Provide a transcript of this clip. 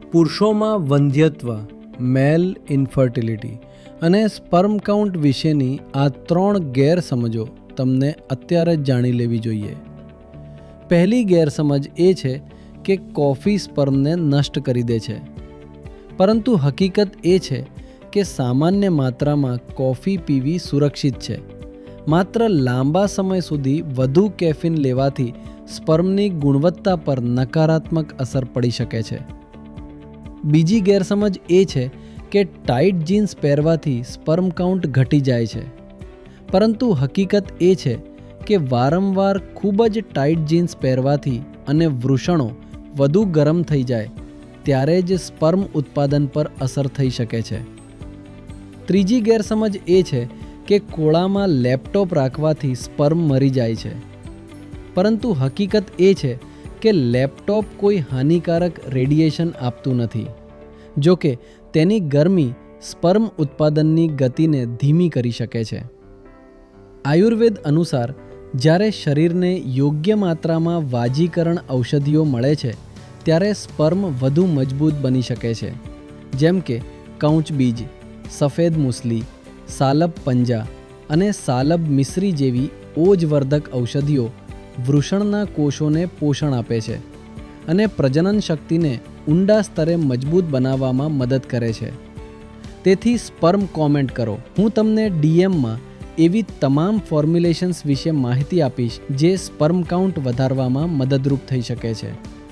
પુરુષોમાં વંધ્યત્વ, મેલ infertility અને sperm count વિશેની આ 3 ગેરસમજો તમને અત્યારે જ જાણી લેવી જોઈએ. પહેલી ગેરસમજ એ છે કે કોફી સ્પર્મને નષ્ટ કરી દે છે. પરંતુ હકીકત એ છે કે સામાન્ય માત્રામાં કોફી પીવી સુરક્ષિત છે. માત્ર લાંબા સમય સુધી વધુ કેફીન લેવાથી સ્પર્મની ગુણવત્તા પર નકારાત્મક અસર પડી શકે છે. બીજી ગેરસમજ એ છે કે ટાઇટ જીન્સ પહેરવાથી સ્પર્મ કાઉન્ટ ઘટી જાય છે. પરંતુ હકીકત એ છે કે વારંવાર ખૂબ જ ટાઇટ જીન્સ પહેરવાથી અને વૃષણો વધુ ગરમ થઈ જાય ત્યારે જ સ્પર્મ ઉત્પાદન પર અસર થઈ શકે છે. ત્રીજી ગેરસમજ એ છે કે ખોળામાં લેપટોપ રાખવાથી સ્પર્મ મરી જાય છે. પરંતુ હકીકત એ છે કે લેપટોપ કોઈ હાનિકારક રેડિયેશન આપતું નથી. જો કે તેની ગરમી સ્પર્મ ઉત્પાદનની ગતિને ધીમી કરી શકે છે. આયુર્વેદ અનુસાર જ્યારે શરીરને યોગ્ય માત્રામાં વાજીકરણ ઔષધિઓ મળે છે ત્યારે સ્પર્મ વધુ મજબૂત બની શકે છે. જેમ કે કૌંચ બીજ, સફેદ મૂસલી, સાલબ પંજા અને સાલબ મિશ્રી જેવી ઓજવર્ધક ઔષધિઓ વૃષણના કોષોને પોષણ આપે છે અને પ્રજનન શક્તિને ઊંડા સ્તરે મજબૂત બનાવવામાં મદદ કરે છે. તેથી સ્પર્મ કોમેન્ટ કરો. હું તમને DMમાં એવી તમામ ફોર્મ્યુલેશન્સ વિશે માહિતી આપીશ જે સ્પર્મ કાઉન્ટ વધારવામાં મદદરૂપ થઈ શકે છે.